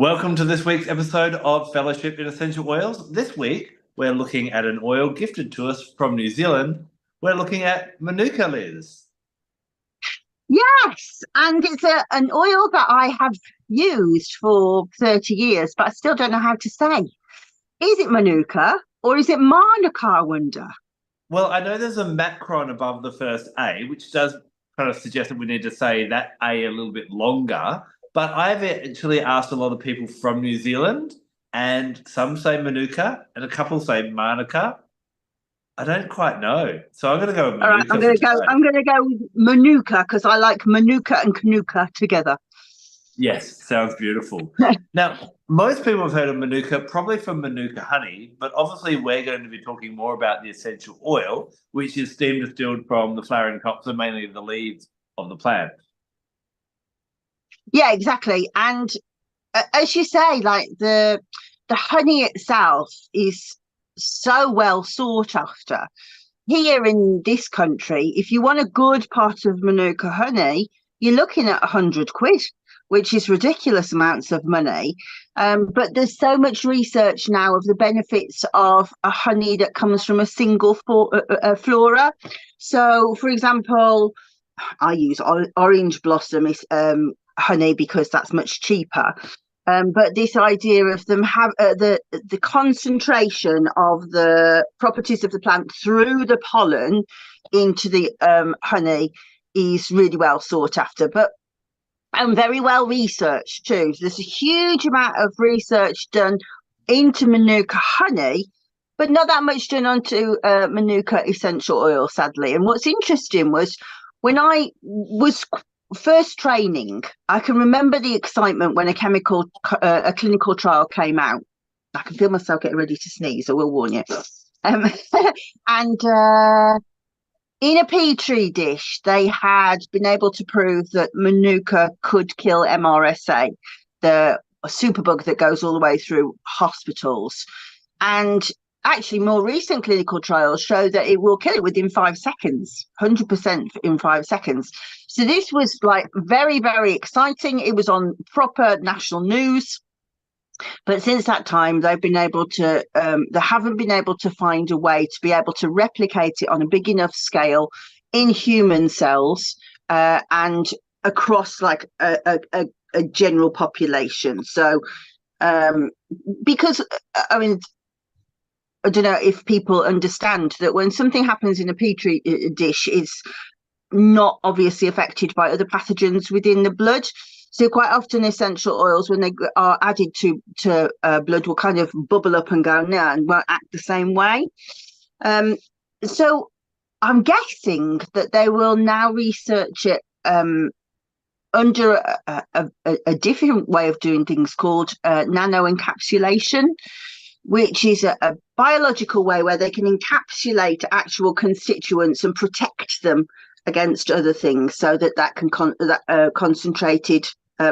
Welcome to this week's episode of Fellowship in Essential Oils. This week, we're looking at an oil gifted to us from New Zealand. We're looking at Manuka, Liz. Yes, and it's an oil that I have used for 30 years, but I still don't know how to say. Is it Manuka or is it Manuka, I wonder? Well, I know there's a macron above the first A, which does kind of suggest that we need to say that A a little bit longer. But I've actually asked a lot of people from New Zealand, and some say Manuka, and a couple say Manuka. I don't quite know, so I'm going to go with All right, Manuka for today. I'm gonna go with Manuka because I like Manuka and Kanuka together. Yes, sounds beautiful. Now, most people have heard of Manuka, probably from Manuka honey, but obviously we're going to be talking more about the essential oil, which is steam distilled from the flowering tops and mainly the leaves of the plant. Yeah, exactly. And as you say, like the honey itself is so well sought after. Here in this country, if you want a good pot of Manuka honey, you're looking at 100 quid, which is ridiculous amounts of money. But there's so much research now of the benefits of a honey that comes from a single flora. So, for example, I use orange blossom honey because that's much cheaper. But this idea of them have the concentration of the properties of the plant through the pollen into the honey is really well sought after, but and very well researched too. There's a huge amount of research done into Manuka honey, but not that much done onto Manuka essential oil, sadly. And what's interesting was when I was first training, I can remember the excitement when a clinical trial came out. I can feel myself getting ready to sneeze, I will warn you. And in a petri dish, they had been able to prove that Manuka could kill MRSA, the superbug that goes all the way through hospitals. And actually, more recent clinical trials show that it will kill it within 5 seconds, 100% in 5 seconds. So this was like very, very exciting. It was on proper national news. But since that time, they've been able to, they haven't been able to find a way to be able to replicate it on a big enough scale in human cells and across like a general population. So, because, I mean, I don't know if people understand that when something happens in a petri dish, it's not obviously affected by other pathogens within the blood. So quite often essential oils, when they are added to blood, will kind of bubble up and go now and won't act the same way. So I'm guessing that they will now research it under a different way of doing things called nano encapsulation, which is a biological way where they can encapsulate actual constituents and protect them against other things, so that concentrated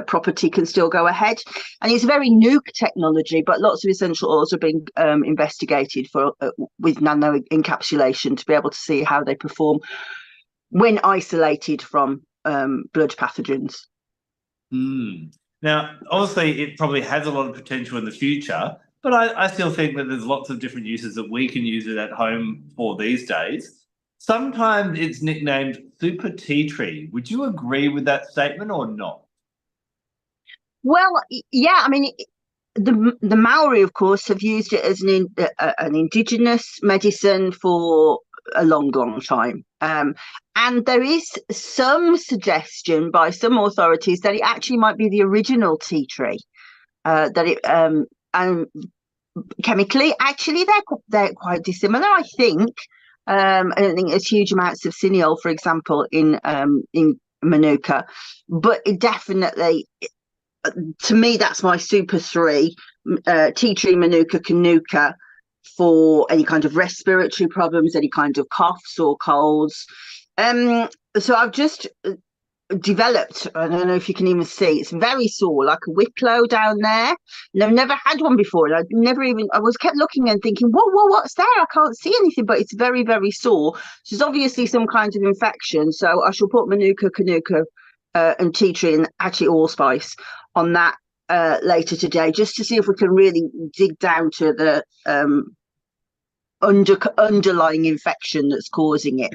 property can still go ahead. And it's very new technology, but lots of essential oils are being investigated for with nano encapsulation to be able to see how they perform when isolated from blood pathogens. Now, obviously, it probably has a lot of potential in the future, but I still think that there's lots of different uses that we can use it at home for these days. Sometimes it's nicknamed super tea tree. Would you agree with that statement or not? Well, yeah, I mean, the Maori, of course, have used it as an indigenous medicine for a long, long time. And there is some suggestion by some authorities that it actually might be the original tea tree. And chemically, actually, they're quite dissimilar, I think. I don't think there's huge amounts of cineol, for example, in Manuka, but it definitely, to me, that's my super three: tea tree, Manuka, Kanuka, for any kind of respiratory problems, any kind of coughs or colds. So I've just developed, I don't know if you can even see, it's very sore, like a wicklow down there, and I've never had one before, and I was kept looking and thinking, what's there? I can't see anything, but it's very, very sore. So it's obviously some kind of infection. So I shall put Manuka, Kanuka and tea tree and actually allspice on that later today, just to see if we can really dig down to the underlying infection that's causing it.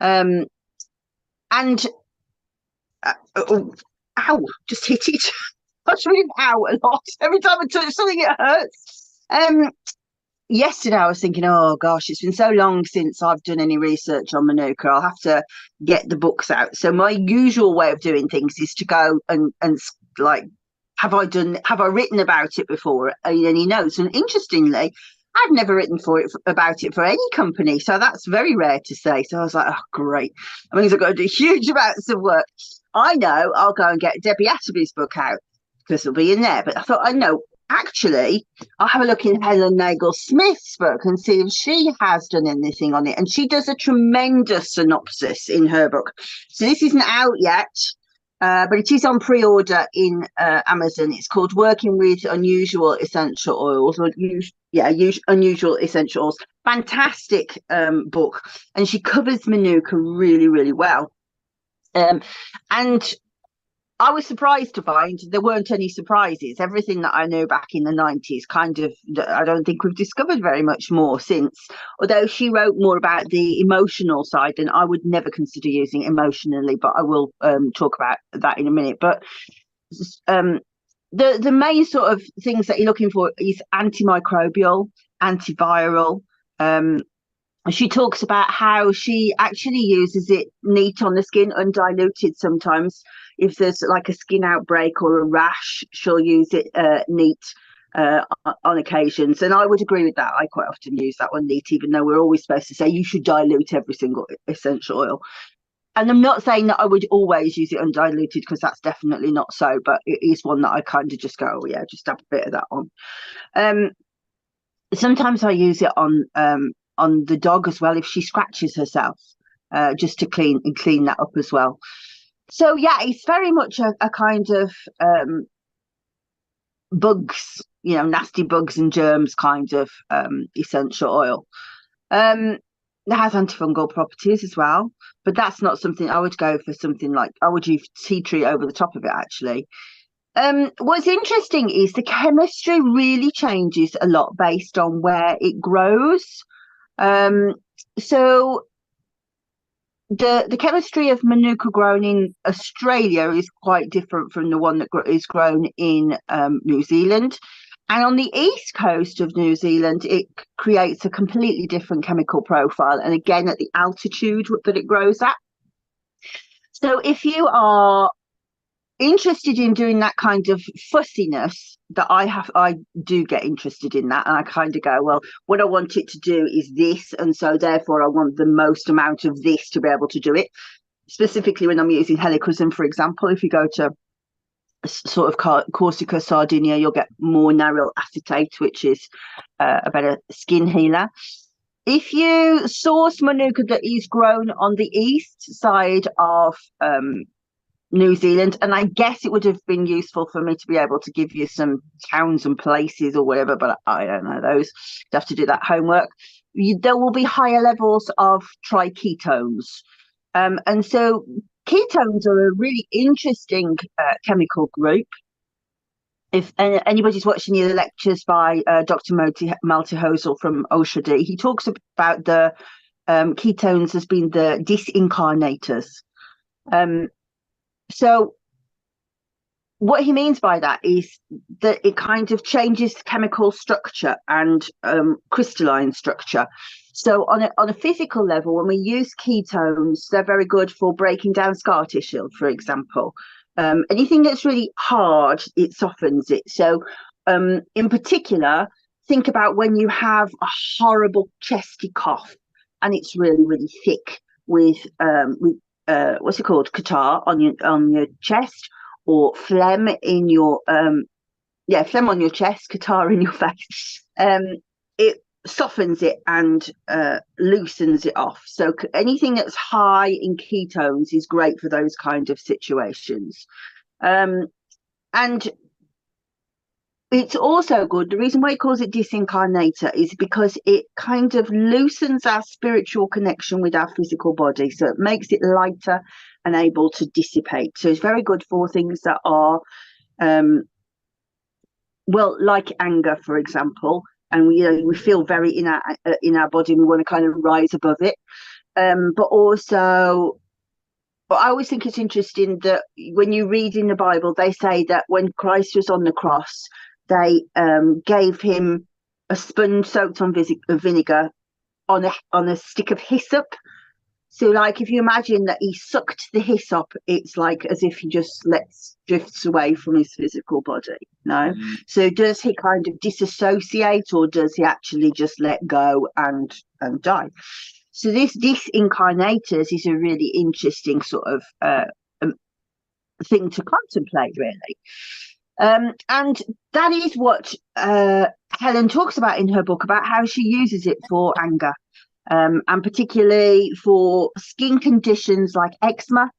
And oh, ow, just hit it. I was reading ow a lot. Every time I touch something, it hurts. Yesterday I was thinking, oh gosh, it's been so long since I've done any research on Manuka. I'll have to get the books out. So my usual way of doing things is to go and like, have I written about it before? Any notes? And interestingly, I've never written about it for any company. So that's very rare to say. So I was like, oh, great. That means I've got to do huge amounts of work. I know I'll go and get Debbie Atterbury's book out because it'll be in there. But I thought, I know, actually, I'll have a look in Helen Nagle-Smith's book and see if she has done anything on it. And she does a tremendous synopsis in her book. So this isn't out yet, but it is on pre-order in Amazon. It's called Working with Unusual Essential Oils, or Unusual Essential Oils. Fantastic book. And she covers Manuka really, really well. And I was surprised to find there weren't any surprises. Everything that I knew back in the 90s, kind of, I don't think we've discovered very much more since. Although she wrote more about the emotional side, and I would never consider using emotionally, but I will talk about that in a minute. But the main sort of things that you're looking for is antimicrobial, antiviral. She talks about how she actually uses it neat on the skin, undiluted sometimes. If there's like a skin outbreak or a rash, she'll use it neat on occasions. And I would agree with that. I quite often use that one neat, even though we're always supposed to say you should dilute every single essential oil. And I'm not saying that I would always use it undiluted, because that's definitely not so, but it is one that I kind of just go, oh yeah, just have a bit of that on. Sometimes I use it on the dog as well if she scratches herself, just to clean that up as well. So yeah, it's very much a kind of bugs, nasty bugs and germs kind of essential oil. It has antifungal properties as well, but that's not something I would go for. Something like, I would use tea tree over the top of it, actually. What's interesting is the chemistry really changes a lot based on where it grows. So the chemistry of Manuka grown in Australia is quite different from the one that is grown in New Zealand. And on the east coast of New Zealand, it creates a completely different chemical profile. And again, at the altitude that it grows at. So if you are interested in doing that kind of fussiness that I do get interested in that, and I kind of go, well, what I want it to do is this, and so therefore I want the most amount of this to be able to do it. Specifically when I'm using helichrysum, for example, if you go to sort of Corsica, Sardinia, you'll get more narrow acetate, which is a better skin healer. If you source Manuka that is grown on the east side of New Zealand, and I guess it would have been useful for me to be able to give you some towns and places or whatever, but I don't know those. You have to do that homework. There will be higher levels of triketones, and so ketones are a really interesting chemical group. If anybody's watching the lectures by Dr. Maltihosel from Oshadi, he talks about the ketones as being the disincarnators. So what he means by that is that it kind of changes chemical structure and crystalline structure. So on a physical level, when we use ketones, they're very good for breaking down scar tissue, for example. Anything that's really hard, it softens it. So in particular, think about when you have a horrible chesty cough and it's really, really thick with what's it called, catarrh on your chest, or phlegm in your phlegm on your chest, catarrh in your face. It softens it and loosens it off. So anything that's high in ketones is great for those kind of situations. And it's also good. The reason why it calls it disincarnator is because it kind of loosens our spiritual connection with our physical body. So it makes it lighter and able to dissipate. So it's very good for things that are well, like anger, for example, and we feel very in our body, and we want to kind of rise above it. But also, but I always think it's interesting that when you read in the Bible, they say that when Christ was on the cross, they gave him a sponge soaked on vinegar on a stick of hyssop. So, like, if you imagine that he sucked the hyssop, it's like as if he just lets drifts away from his physical body. No, Mm. so does he kind of disassociate, or does he actually just let go and die? So this disincarnatus is a really interesting sort of um, thing to contemplate, really. And that is what Helen talks about in her book about how she uses it for anger, and particularly for skin conditions like eczema,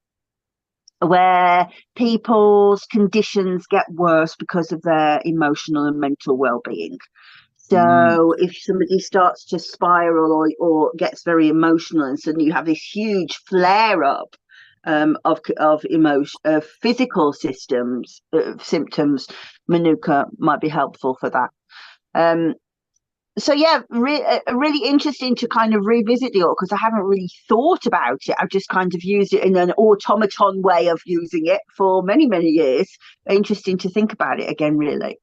where people's conditions get worse because of their emotional and mental well-being. Mm. So if somebody starts to spiral, or gets very emotional, and suddenly you have this huge flare up of emotion, of physical symptoms, Manuka might be helpful for that. Um, so yeah, really interesting to kind of revisit the art, because I haven't really thought about it. I've just kind of used it in an automaton way of using it for many years. Interesting to think about it again, really.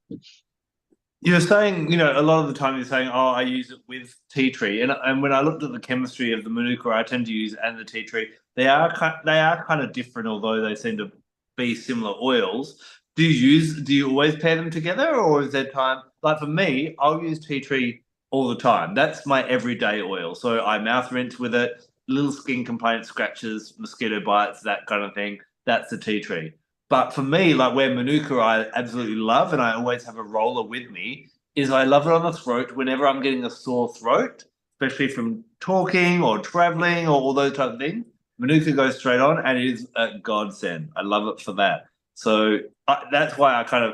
You're saying, a lot of the time you're saying, oh, I use it with tea tree, and when I looked at the chemistry of the Manuka, I tend to use and the tea tree. They are kind of different, although they seem to be similar oils. Do you always pair them together, or is there time? Like for me, I'll use tea tree all the time. That's my everyday oil. So I mouth rinse with it, little skin complaints, scratches, mosquito bites, that kind of thing. That's the tea tree. But for me, like where Manuka I absolutely love, and I always have a roller with me, is I love it on the throat whenever I'm getting a sore throat, especially from talking or traveling or all those type of things. Manuka goes straight on, and it is a godsend. I love it for that. So that's why I kind of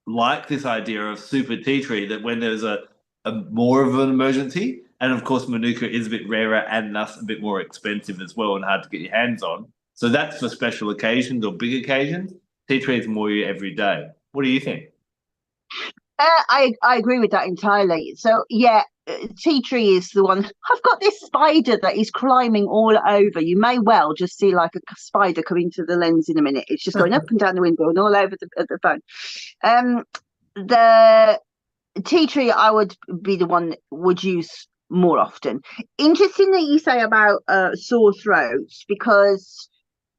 like this idea of super tea tree, that when there's a more of an emergency, and of course Manuka is a bit rarer and thus a bit more expensive as well and hard to get your hands on. So that's for special occasions or big occasions. Tea tree is more your every day. What do you think? I agree with that entirely. So yeah, tea tree is the one. I've got this spider that is climbing all over. You may well just see like a spider coming to the lens in a minute. It's just going up and down the window and all over the phone. The tea tree, I would be the one that would use more often. Interesting that you say about sore throats, because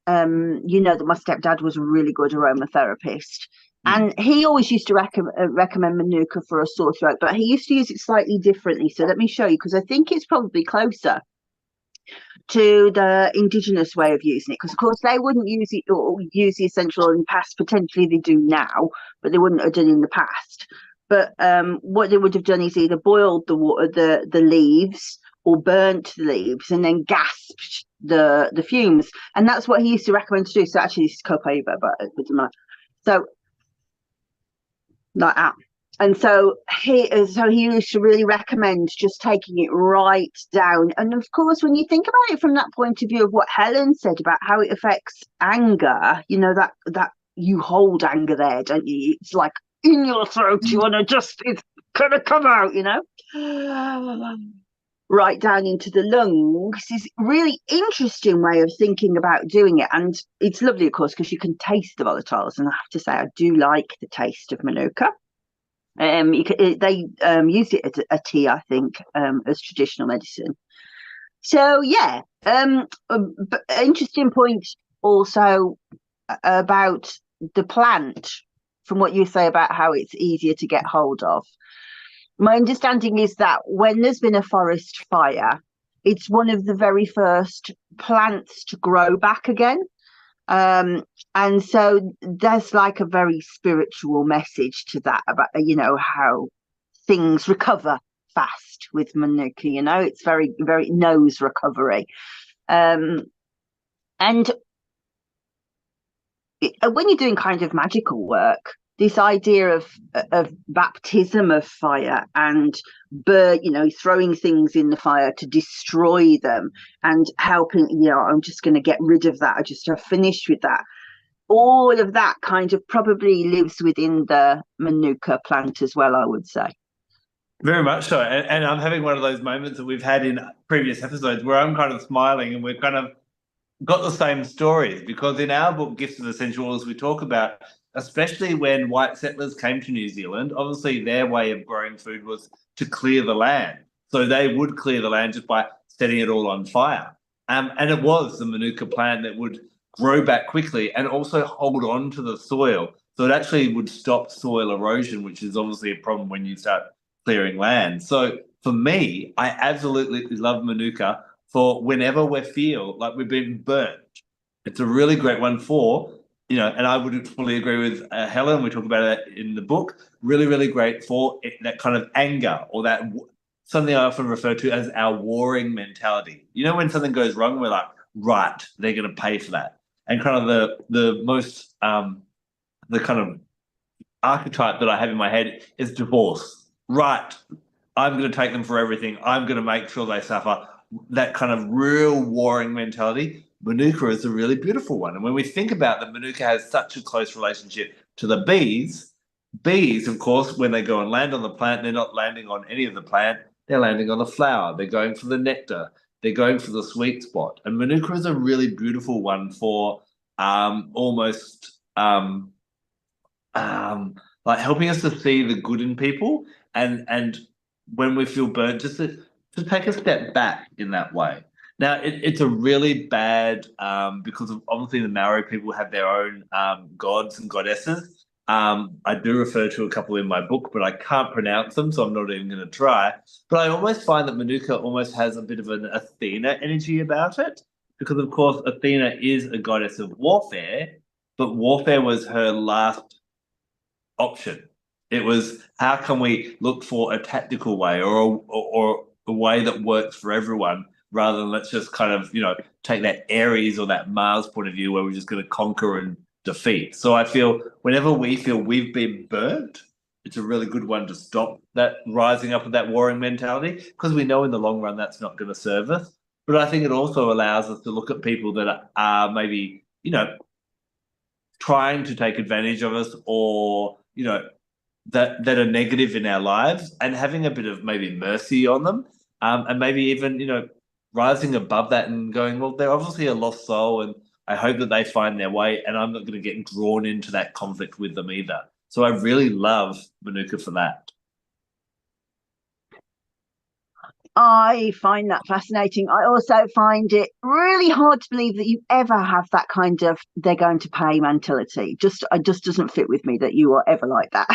that my stepdad was a really good aromatherapist. Mm. And he always used to recommend Manuka for a sore throat, but he used to use it slightly differently. So let me show you, because I think it's probably closer to the indigenous way of using it. Because, of course, they wouldn't use it or use the essential oil in the past. Potentially they do now, but they wouldn't have done in the past. But what they would have done is either boiled the water, the leaves, or burnt the leaves and then gasped the fumes. And that's what he used to recommend to do. So actually, this is copaiba, but it doesn't matter. So like that. And so he used to really recommend just taking it right down. And of course, when you think about it from that point of view of what Helen said about how it affects anger, that you hold anger there, don't you? It's like in your throat, you want to just, it's gonna come out, right down into the lungs. Is a really interesting way of thinking about doing it. And it's lovely, of course, because you can taste the volatiles. And I have to say, I do like the taste of Manuka. They use it as a tea, I think, as traditional medicine. So yeah, interesting point also about the plant, from what you say about how it's easier to get hold of. My understanding is that when there's been a forest fire, it's one of the very first plants to grow back again. And so there's like a very spiritual message to that about, how things recover fast with Manuka, it's very, very knows recovery. And when you're doing kind of magical work, this idea of baptism of fire and throwing things in the fire to destroy them and helping, I'm just going to get rid of that. I just have finished with that. all of that kind of probably lives within the Manuka plant as well, I would say. Very much so. And I'm having one of those moments that we've had in previous episodes where I'm kind of smiling and we're kind of got the same stories because in our book, Gifts of Essential Oils, we talk about, especially when white settlers came to New Zealand, obviously their way of growing food was to clear the land. So they would clear the land just by setting it all on fire. And it was the Manuka plant that would grow back quickly and also hold on to the soil. So it actually would stop soil erosion, which is obviously a problem when you start clearing land. So for me, I absolutely love Manuka for whenever we feel like we've been burnt. It's a really great one for, and I would fully agree with Helen. We talk about it in the book. Really, really great for that kind of anger or that something I often refer to as our warring mentality. When something goes wrong, we're like, right, they're going to pay for that. And kind of the most, the kind of archetype that I have in my head is divorce. Right, I'm going to take them for everything. I'm going to make sure they suffer. That kind of real warring mentality, Manuka is a really beautiful one. And when we think about that, Manuka has such a close relationship to the bees. Bees, of course, when they go and land on the plant, they're not landing on any of the plant. They're landing on the flower. They're going for the nectar. They're going for the sweet spot. And Manuka is a really beautiful one for almost like helping us to see the good in people and when we feel burnt, just to take a step back in that way. Now, it's a really bad because of, obviously the Maori people have their own gods and goddesses. I do refer to a couple in my book, but I can't pronounce them, so I'm not even going to try. But I almost find that Manuka almost has a bit of an Athena energy about it, because of course Athena is a goddess of warfare, but warfare was her last option. It was how can we look for a tactical way or a way that works for everyone rather than let's just kind of, take that Aries or that Mars point of view where we're just going to conquer and defeat. So I feel whenever we feel we've been burnt, it's a really good one to stop that rising up of that warring mentality because we know in the long run that's not going to serve us. But I think it also allows us to look at people that are maybe, trying to take advantage of us or, that are negative in our lives and having a bit of maybe mercy on them and maybe even rising above that and going, well, they're obviously a lost soul and I hope that they find their way and I'm not going to get drawn into that conflict with them either. So I really love Manuka for that. I find that fascinating. I also find it really hard to believe that you ever have that kind of they're going to pay mentality. It just doesn't fit with me that you are ever like that.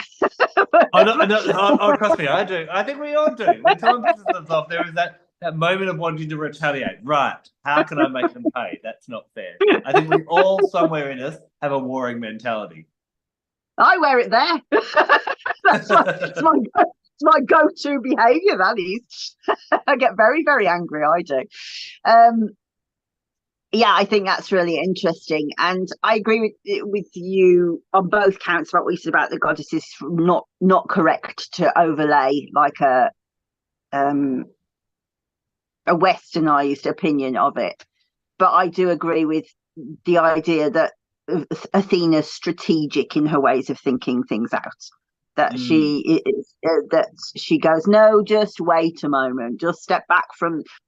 Oh, no, no, trust me, I do. I think we all do. When someone pisses us off, there is that moment of wanting to retaliate. Right. How can I make them pay? That's not fair. I think we all, somewhere in us, have a warring mentality. I wear it there. It's my go-to behaviour, that is. I get very, very angry, I do. Yeah, I think that's really interesting. And I agree with you on both counts about what you said about the goddesses not correct to overlay like a westernized opinion of it. But I do agree with the idea that Athena's strategic in her ways of thinking things out. That she goes, no, just wait a moment, just step back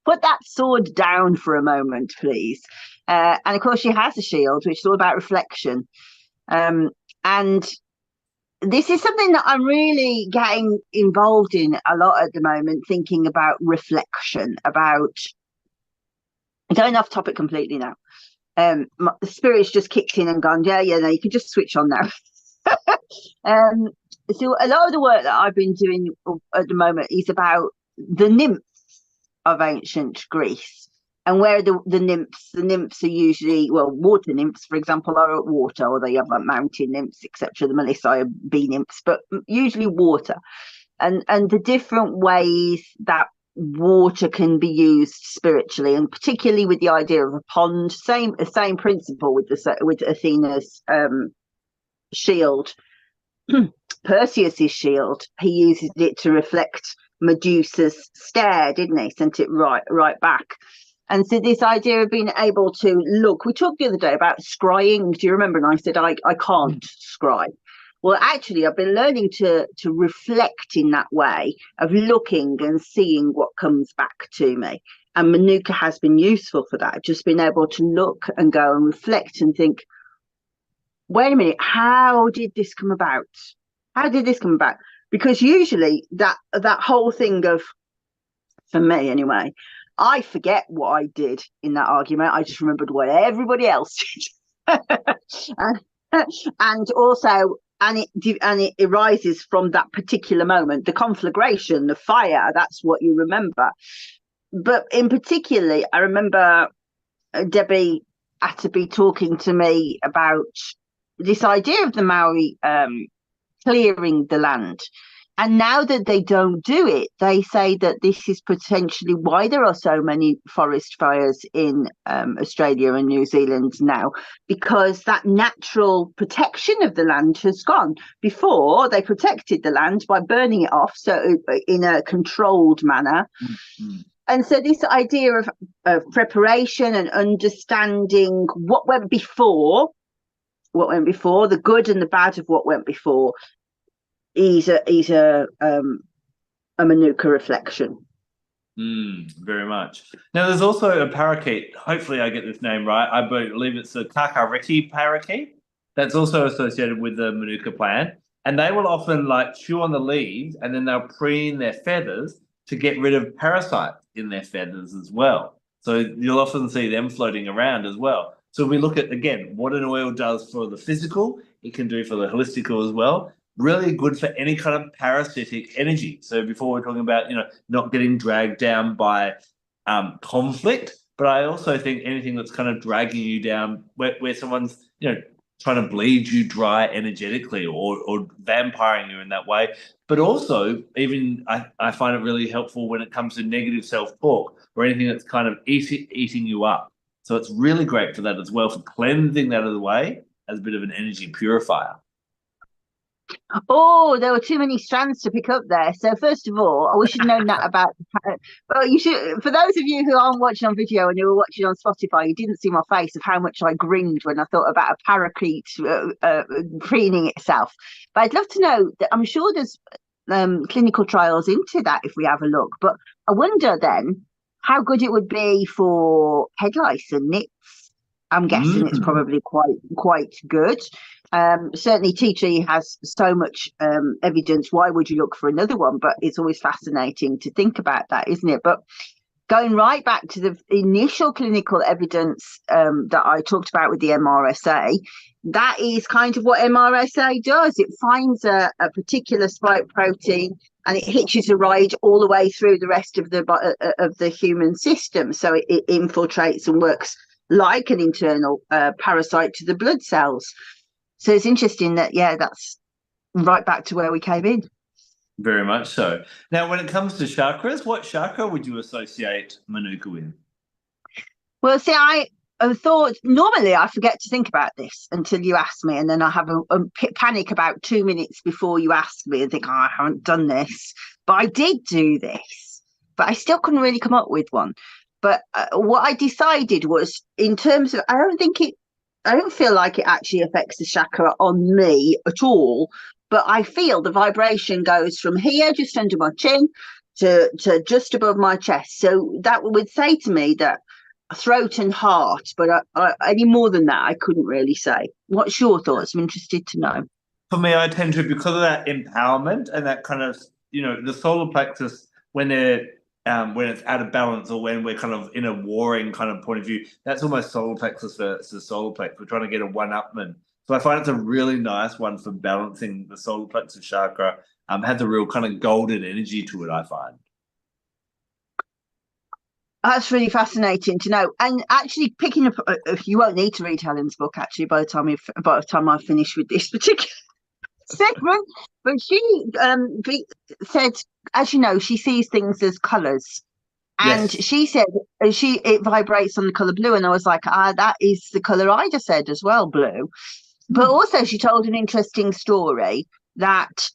put that sword down for a moment, please. And of course, she has a shield, which is all about reflection. And this is something that I'm really getting involved in a lot at the moment, thinking about reflection, about going off topic completely now. The spirit's just kicked in and gone, no, you can just switch on now. So a lot of the work that I've been doing at the moment is about the nymphs of ancient Greece and where the nymphs are usually, well, water nymphs, for example, are at water, or they have like mountain nymphs, etc. The Melissa are bee nymphs, but usually water. And the different ways that water can be used spiritually, and particularly with the idea of a pond, same principle with Athena's shield. Perseus's shield, he uses it to reflect Medusa's stare, didn't he? Sent it right back. And so this idea of being able to look, we talked the other day about scrying. Do you remember? And I said, I can't scry. Well, actually, I've been learning to reflect in that way of looking and seeing what comes back to me. And Manuka has been useful for that, just being able to look and go and reflect and think, wait a minute, how did this come about? How did this come about? Because usually that whole thing of, for me anyway, I forget what I did in that argument. I just remembered what everybody else did. and also, and it arises from that particular moment, the conflagration, the fire, that's what you remember. But in particularly, I remember Debbie Atterby talking to me about this idea of the Maori clearing the land. And now that they don't do it, they say that this is potentially why there are so many forest fires in Australia and New Zealand now, because that natural protection of the land has gone. Before, they protected the land by burning it off, so in a controlled manner. Mm-hmm. And so this idea of preparation and understanding what went before, the good and the bad of what went before, is a Manuka reflection. Very much. Now, there's also a parakeet. Hopefully, I get this name right. I believe it's a kakariki parakeet. That's also associated with the Manuka plant, and they will often like chew on the leaves, and then they'll preen their feathers to get rid of parasites in their feathers as well. So you'll often see them floating around as well. So we look at, again, what an oil does for the physical, it can do for the holistical as well. Really good for any kind of parasitic energy. So before we're talking about, not getting dragged down by conflict, but I also think anything that's kind of dragging you down where someone's, trying to bleed you dry energetically or vampiring you in that way. But also, even I find it really helpful when it comes to negative self-talk or anything that's kind of eating you up. So it's really great for that as well, for cleansing that out of the way as a bit of an energy purifier. Oh, there were too many strands to pick up there. So first of all, I wish you'd known that about. Well, you should. For those of you who aren't watching on video and who were watching on Spotify, you didn't see my face of how much I grinned when I thought about a parakeet preening itself. But I'd love to know that. I'm sure there's clinical trials into that if we have a look. But I wonder then how good it would be for head lice and nits. I'm guessing it's probably quite good. Certainly tea tree has so much evidence. Why would you look for another one? But it's always fascinating to think about that, isn't it? But going right back to the initial clinical evidence that I talked about with the MRSA, that is kind of what MRSA does. It finds a particular spike protein and it hitches a ride all the way through the rest of the human system. So it infiltrates and works like an internal parasite to the blood cells. So it's interesting that, that's right back to where we came in. Very much so. Now, when it comes to chakras, what chakra would you associate Manuka with? Well, see, I thought normally I forget to think about this until you ask me, and then I have a panic about 2 minutes before you ask me and think, I haven't done this. But I did do this, but I still couldn't really come up with one. But what I decided was, in terms of, I don't feel like it actually affects the chakra on me at all, but I feel the vibration goes from here, just under my chin, to just above my chest. So that would say to me that throat and heart, but any more than that, I couldn't really say. What's your thoughts? I'm interested to know. For me, I tend to, because of that empowerment and that kind of, the solar plexus, when it's out of balance or when we're kind of in a warring kind of point of view, that's almost solar plexus versus solar plexus. We're trying to get a one-upman. So I find it's a really nice one for balancing the solar plexus chakra. Has a real kind of golden energy to it, I find. That's really fascinating to know. And actually picking up, you won't need to read Helen's book, actually, by the time I finish with this particular segment. But she said, as you know, she sees things as colours. And yes. She said it vibrates on the colour blue. And I was like, that is the colour I just said as well, blue. But also she told an interesting story that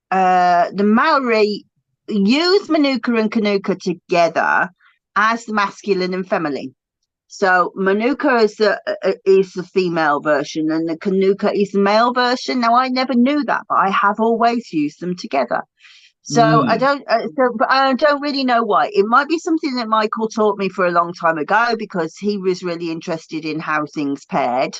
the Maori use Manuka and Kanuka together as the masculine and feminine. So Manuka is the female version, and the Kanuka is the male version. Now I never knew that, but I have always used them together. So I Mm. don't, but I don't really know why. It might be something that Michael taught me for a long time ago because he was really interested in how things paired.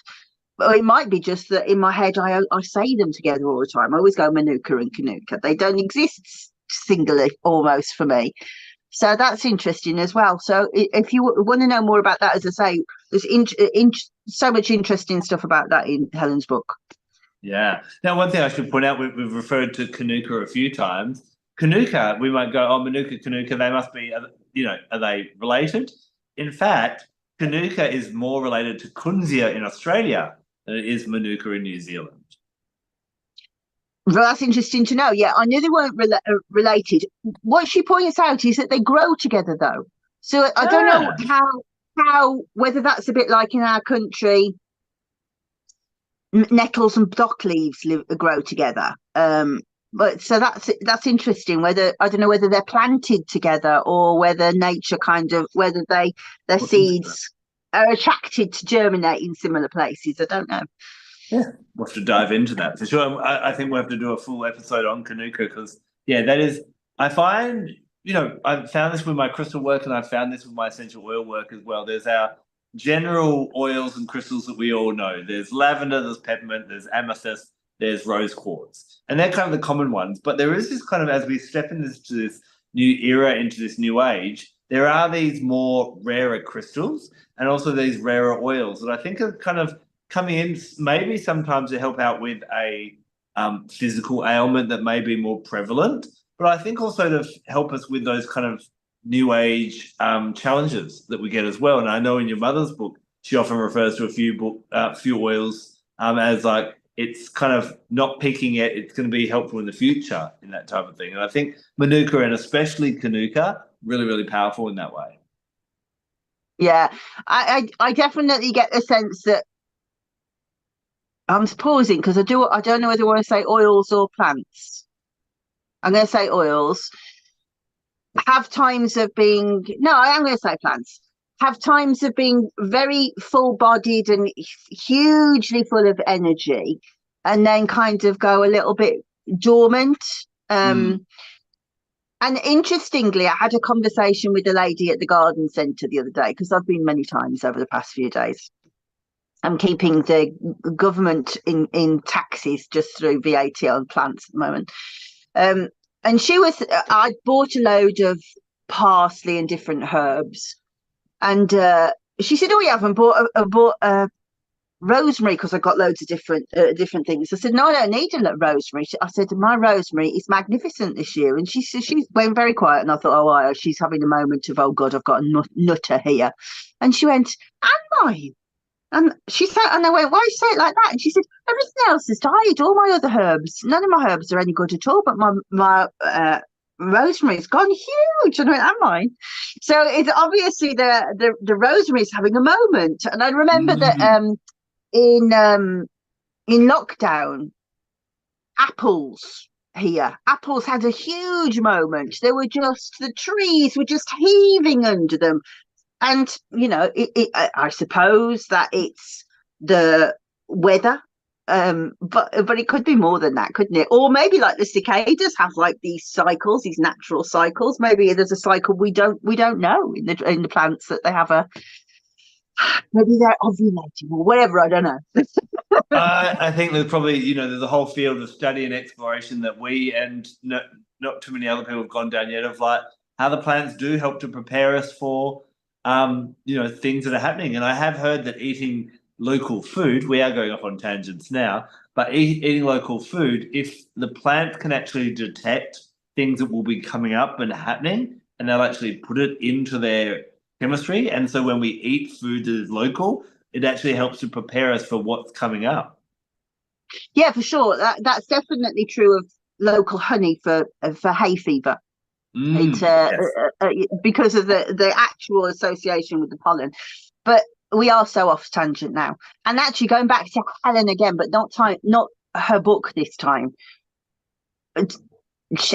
But it might be just that in my head I say them together all the time. I always go Manuka and Kanuka. They don't exist singly almost for me. So that's interesting as well. So if you want to know more about that, as I say, there's so much interesting stuff about that in Helen's book. Yeah. Now, one thing I should point out, we've referred to Kanuka a few times. Kanuka, we might go, oh, Manuka, Kanuka, they must be, are they related? In fact, Kanuka is more related to Kunzia in Australia than it is Manuka in New Zealand. Well, that's interesting to know. Yeah, I knew they weren't related. What she points out is that they grow together, though. So I don't know Ah, how whether that's a bit like in our country, nettles and dock leaves grow together. But so that's interesting. Whether I don't know whether they're planted together or whether nature kind of whether their look into that. seeds are attracted to germinate in similar places. I don't know. Yeah, we'll have to dive into that for sure. I think we'll have to do a full episode on Kanuka because, yeah, that is, I find, I've found this with my crystal work and I've found this with my essential oil work as well. There's our general oils and crystals that we all know. There's lavender, there's peppermint, there's amethyst, there's rose quartz. And they're kind of the common ones. But there is this kind of, as we step into this new era, into this new age, there are these more rarer crystals and also these rarer oils that I think are kind of coming in maybe sometimes to help out with a physical ailment that may be more prevalent, but I think also to help us with those kind of new age challenges that we get as well. And I know in your mother's book, she often refers to few oils as like it's kind of not peaking yet. It's going to be helpful in the future in that type of thing. And I think Manuka and especially Kanuka really, really powerful in that way. Yeah, I definitely get the sense that I'm pausing because I don't know whether I want to say oils or plants. I'm going to say oils. Have times of being no, I am going to say plants. Have times of being very full-bodied and hugely full of energy, and then kind of go a little bit dormant. Mm. And interestingly, I had a conversation with a lady at the garden centre the other day because I've been many times over the past few days. I'm keeping the government in taxes just through VAT on plants at the moment. And I bought a load of parsley and different herbs. And she said, "Oh, you haven't bought rosemary because I got loads of different things." I said, "No, I don't need a rosemary." I said, "My rosemary is magnificent this year." And she went very quiet. And I thought, oh, she's having a moment of, oh God, I've got a nutter here. And she went, "Am I?" And she said, and I went, "Why you say it like that?" And she said, "Everything else has died. All my other herbs, none of my herbs are any good at all. But my rosemary's gone huge." And I went, "Am I?" So it's obviously the rosemary's having a moment. And I remember that Mm. in lockdown, apples had a huge moment. The trees were just heaving under them. And I suppose that it's the weather, but it could be more than that, couldn't it? Or maybe like the cicadas have like these cycles, these natural cycles. Maybe there's a cycle we don't know in the plants that they have a. Maybe they're ovulating or whatever. I don't know. I think there's probably, there's a whole field of study and exploration that we and not too many other people have gone down yet of like how the plants do help to prepare us for, things that are happening. And I have heard that eating local food, we are going off on tangents now, but eating local food, if the plant can actually detect things that will be coming up and happening, and they'll actually put it into their chemistry. And so when we eat food that is local, it actually helps to prepare us for what's coming up. Yeah, for sure. That's definitely true of local honey for hay fever. It Yes. because of the actual association with the pollen. But we are so off tangent now. And actually, going back to Helen again, but not her book this time.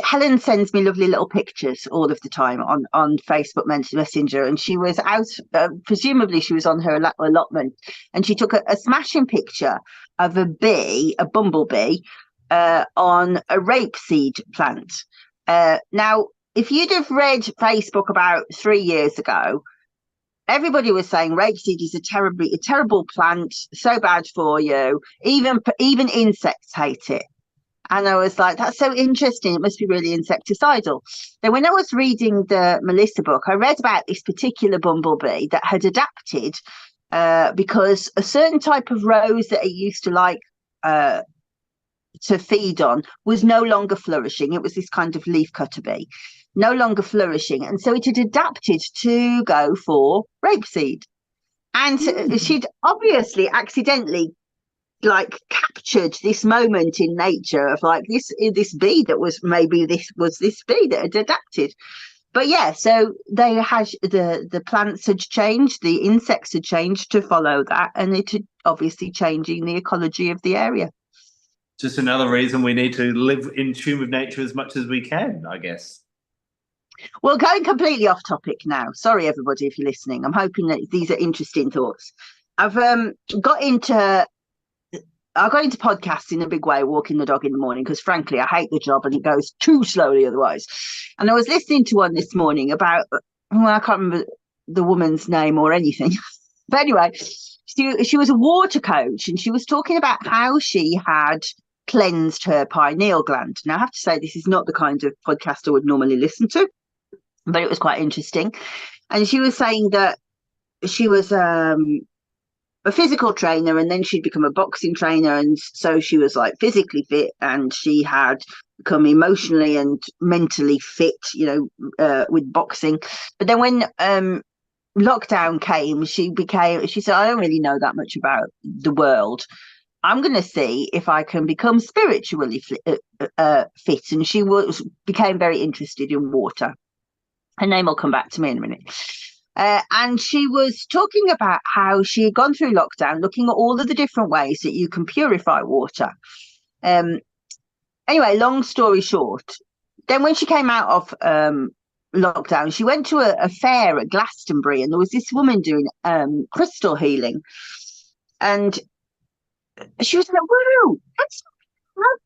Helen sends me lovely little pictures all of the time on Facebook Messenger, and she was out. Presumably, she was on her allotment, and she took a smashing picture of a bumblebee, on a rapeseed plant. Now, if you'd have read Facebook about 3 years ago, everybody was saying rapeseed is a terrible plant, so bad for you. Even insects hate it. And I was like, that's so interesting. It must be really insecticidal. Then, when I was reading the Melissa book, I read about this particular bumblebee that had adapted, because a certain type of rose that it used to like to feed on was no longer flourishing. It was this kind of leafcutter bee, no longer flourishing. And so it had adapted to go for rapeseed. And she'd obviously accidentally like captured this moment in nature of like this bee that was maybe this bee that had adapted. But yeah, so they had the plants had changed, the insects had changed to follow that, and it had obviously changing the ecology of the area. Just another reason we need to live in tune with nature as much as we can, I guess. Well, going completely off topic now. Sorry, everybody, if you're listening. I'm hoping that these are interesting thoughts. I've got into podcasts in a big way, walking the dog in the morning, because frankly, I hate the job and it goes too slowly otherwise. And I was listening to one this morning about, well, I can't remember the woman's name or anything. But anyway, she was a water coach, and she was talking about how she had cleansed her pineal gland. Now, I have to say, this is not the kind of podcast I would normally listen to, but it was quite interesting. And she was saying that she was a physical trainer, and then she'd become a boxing trainer, and so she was like physically fit, and she had become emotionally and mentally fit, with boxing. But then when lockdown came, she said, I don't really know that much about the world. I'm going to see if I can become spiritually fit. And she became very interested in water. Her name will come back to me in a minute. And she was talking about how she had gone through lockdown, looking at all of the different ways that you can purify water. Anyway, long story short, then when she came out of lockdown, she went to a fair at Glastonbury, and there was this woman doing crystal healing. And she was like, whoa, that's that.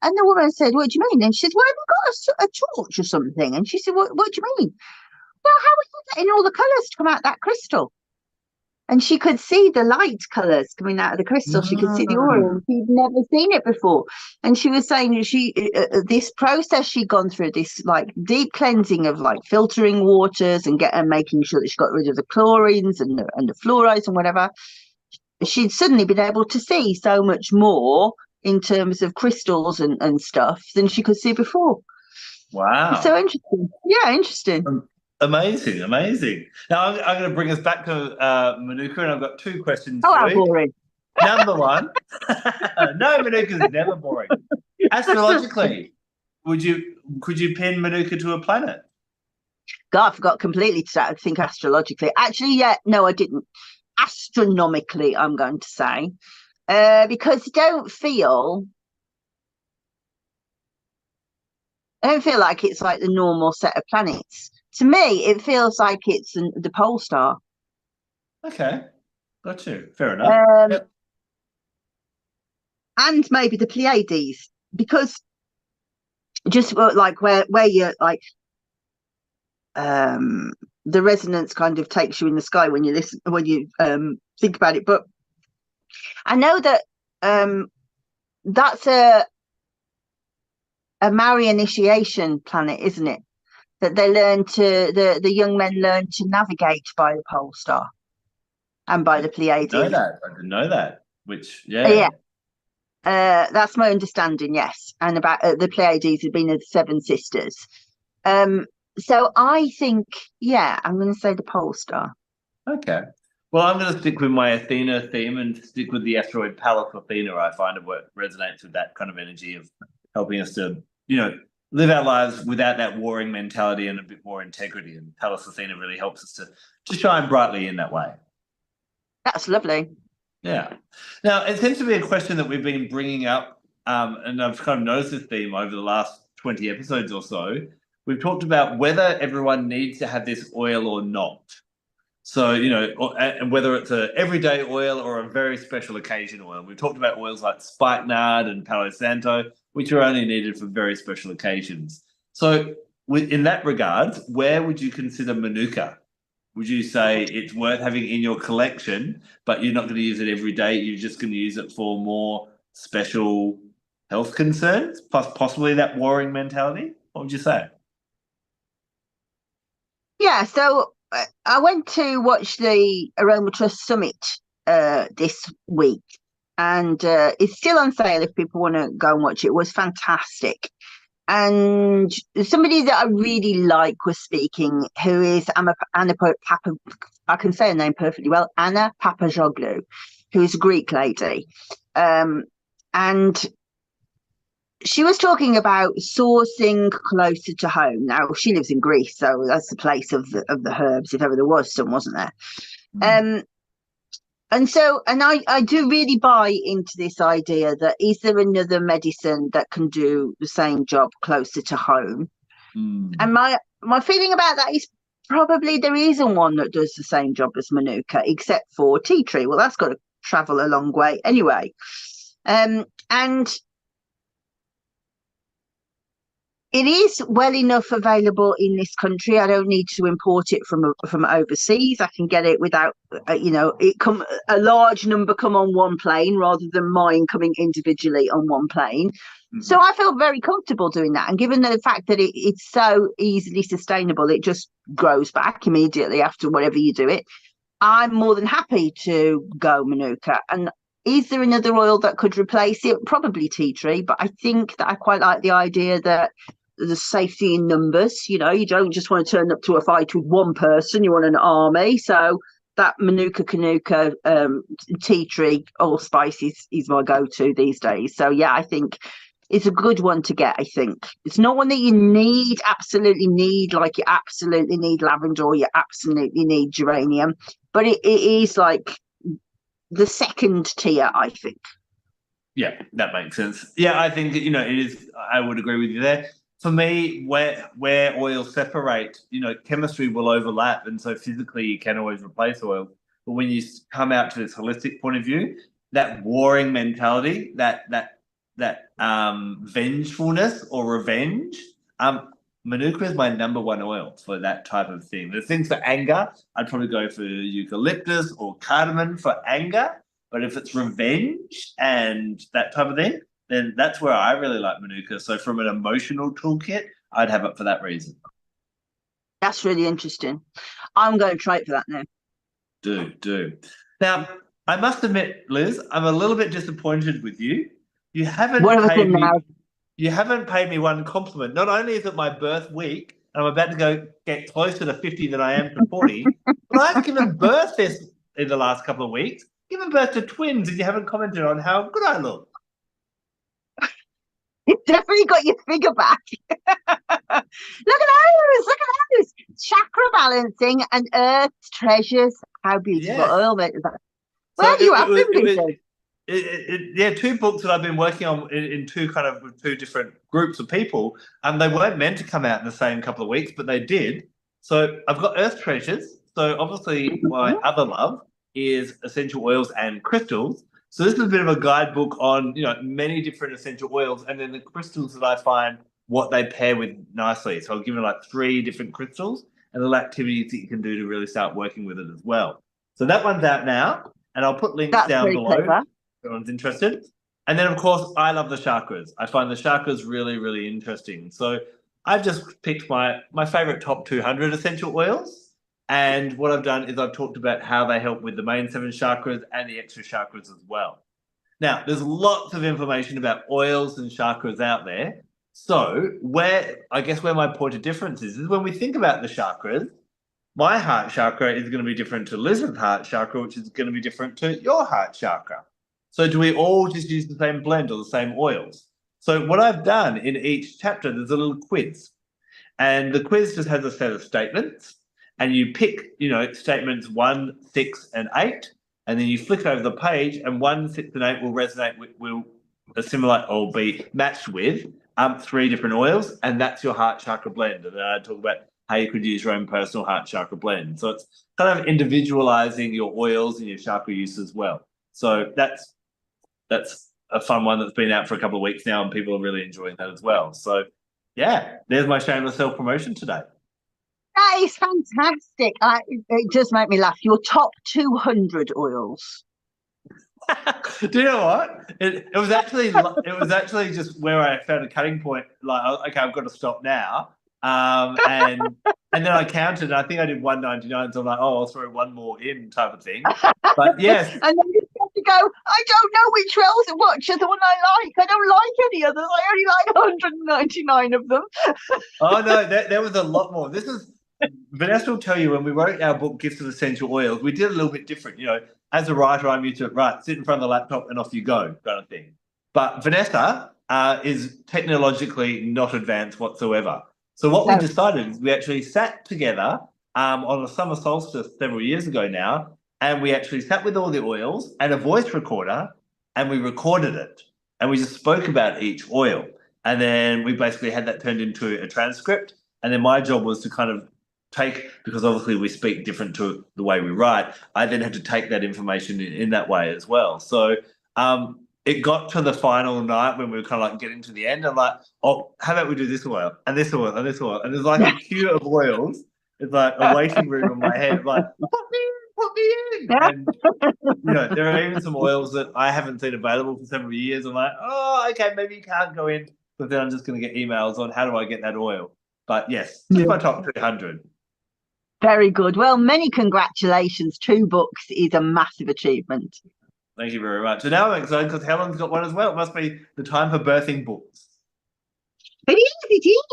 And the woman said, what do you mean? And she said, well, have you got a torch or something? And she said, what do you mean? Well, how are you getting all the colours to come out that crystal? And she could see the light colours coming out of the crystal. She could see the aura. She'd never seen it before. And she was saying this process she'd gone through, this like deep cleansing of like filtering waters and making sure that she got rid of the chlorines and the fluorides and whatever. She'd suddenly been able to see so much more in terms of crystals and stuff than she could see before. Wow. It's so interesting. Yeah, interesting. Amazing. Now, I'm going to bring us back to Manuka, and I've got two questions Oh, for how you. boring. Number one, no, Manuka's never boring. Astrologically, could you pin Manuka to a planet? God, I forgot completely to think astrologically. Actually, yeah, no, I didn't. Astronomically, I'm going to say, because I don't feel like it's like the normal set of planets. To me, it feels like it's the pole star. Okay, got you. Fair enough. Yep. And maybe the Pleiades, because just like where you're like, the resonance kind of takes you in the sky when you think about it. But I know that that's a Maori initiation planet, isn't it? That they the young men learn to navigate by the pole star and by the Pleiades. I didn't know that. Which, yeah. That's my understanding, yes. And about the Pleiades have been the seven sisters. So I think, yeah, I'm going to say the pole star. Okay. Well, I'm going to stick with my Athena theme and stick with the asteroid Pallas Athena. I find it resonates with that kind of energy of helping us to, live our lives without that warring mentality and a bit more integrity. And Pallas Athena really helps us to shine brightly in that way. That's lovely. Yeah. Now, it seems to be a question that we've been bringing up, and I've kind of noticed this theme over the last 20 episodes or so, we've talked about whether everyone needs to have this oil or not. So, and whether it's a everyday oil or a very special occasion oil. We've talked about oils like spikenard and Palo Santo, which are only needed for very special occasions. So, in that regard, where would you consider Manuka? Would you say it's worth having in your collection, but you're not going to use it every day? You're just going to use it for more special health concerns, plus possibly that warring mentality? What would you say? Yeah, so I went to watch the Aroma Trust Summit this week, and it's still on sale if people want to go and watch it. It was fantastic. And somebody that I really like was speaking, who is Anna Papa, I can say her name perfectly well, Anna Papajoglou, who is a Greek lady. And she was talking about sourcing closer to home. Now she lives in Greece, so that's the place of the herbs, if ever there was some, wasn't there? Mm. And I do really buy into this idea that is there another medicine that can do the same job closer to home? And my feeling about that is probably there isn't one that does the same job as Manuka, except for tea tree. Well, that's got to travel a long way anyway. And it is well enough available in this country. I don't need to import it from overseas. I can get it without, it come a large number come on one plane rather than mine coming individually on one plane. Mm-hmm. So I feel very comfortable doing that. And given the fact that it's so easily sustainable, it just grows back immediately after whatever you do it. I'm more than happy to go Manuka. And is there another oil that could replace it? Probably tea tree, but I think that I quite like the idea that there's safety in numbers. You don't just want to turn up to a fight with one person, you want an army. So that Manuka Canuka tea tree allspice is my go-to these days. So yeah, I think it's a good one to get. I think it's not one that you absolutely need, like you absolutely need lavender or you absolutely need geranium, but it is like the second tier, I think. Yeah, that makes sense. Yeah, I think it is. I would agree with you there. For me, where oils separate, chemistry will overlap, and so physically you can always replace oil. But when you come out to this holistic point of view, that warring mentality, that vengefulness or revenge, Manuka is my number one oil for that type of thing. The things for anger, I'd probably go for eucalyptus or cardamom for anger. But if it's revenge and that type of thing, then that's where I really like Manuka. So from an emotional toolkit, I'd have it for that reason. That's really interesting. I'm going to try it for that now. Do. Now, I must admit, Liz, I'm a little bit disappointed with you. You haven't paid me one compliment. Not only is it my birth week, and I'm about to get closer to 50 than I am to 40, but I've given birth in the last couple of weeks. Given birth to twins, and you haven't commented on how good I look. You've definitely got your figure back. Look at those. Chakra balancing and earth's treasures. How beautiful. Yes. Oil. Well, you have been busy. Two books that I've been working on in two different groups of people, and they weren't meant to come out in the same couple of weeks, but they did. So I've got Earth Treasures. So obviously my other love is essential oils and crystals. So this is a bit of a guidebook on many different essential oils, and then the crystals that I find what they pair with nicely. So I'll give you like 3 different crystals and little activities that you can do to really start working with it as well. So that one's out now, and I'll put links down below if anyone's interested. And then of course I love the chakras. I find the chakras really, really interesting. So I've just picked my favorite top 200 essential oils. And what I've done is I've talked about how they help with the main 7 chakras and the extra chakras as well. Now, there's lots of information about oils and chakras out there. So where my point of difference is when we think about the chakras, my heart chakra is going to be different to Liz's heart chakra, which is going to be different to your heart chakra. So do we all just use the same blend or the same oils? So what I've done in each chapter, there's a little quiz. And the quiz just has a set of statements. And you pick, statements 1, 6, and 8, and then you flick over the page, and 1, 6, and 8 will resonate with, will assimilate or be matched with 3 different oils, and that's your heart chakra blend. And then I talk about how you could use your own personal heart chakra blend. So it's kind of individualizing your oils and your chakra use as well. So that's a fun one that's been out for a couple of weeks now, and people are really enjoying that as well. So yeah, there's my shameless self promotion today. That is fantastic. It does make me laugh. Your top 200 oils. Do you know what? It was actually just where I found a cutting point. Like, okay, I've got to stop now. And then I counted. And I think I did 199. So I'm like, oh, I'll throw one more in, type of thing. But yes, And then you have to go, I don't know which are the one I like. I don't like any others. I only like 199 of them. oh no, there was a lot more. This is Vanessa will tell you, when we wrote our book, Gifts of Essential Oils, we did a little bit different. You know, as a writer, I'm used to sit in front of the laptop and off you go, kind of thing. But Vanessa is technologically not advanced whatsoever. So what we decided is we actually sat together on a summer solstice several years ago now, and we actually sat with all the oils and a voice recorder, and we recorded it, and we just spoke about each oil. And then we basically had that turned into a transcript. And then my job was to kind of because obviously we speak different to the way we write, I then had to take that information in that way as well. So it got to the final night when we were kind of like getting to the end. I'm like, oh, how about we do this oil and this oil and this oil? And there's like a queue of oils. It's like a waiting room in my head. I'm like, put me in. And, you know, there are even some oils that I haven't seen available for several years. I'm like, oh, okay, maybe you can't go in. But then I'm just going to get emails on how do I get that oil. But yes, just my top 300. Very good. Well, many congratulations. 2 books is a massive achievement. Thank you very much. And now I'm excited because Helen's got one as well. It must be the time for birthing books. It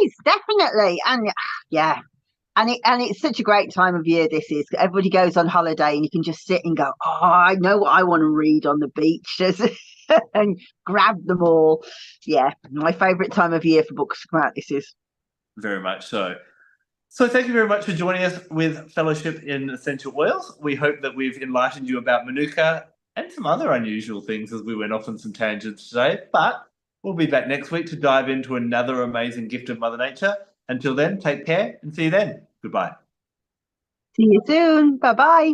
is, definitely. And yeah. And it's such a great time of year, this is. Everybody goes on holiday and you can just sit and go, oh, I know what I want to read on the beach. And grab them all. Yeah, my favourite time of year for books to come out, this is. Very much so. So thank you very much for joining us with Fellowship in Essential Oils. We hope that we've enlightened you about Manuka and some other unusual things as we went off on some tangents today. But we'll be back next week to dive into another amazing gift of Mother Nature. Until then, take care and see you then. Goodbye. See you soon. Bye-bye.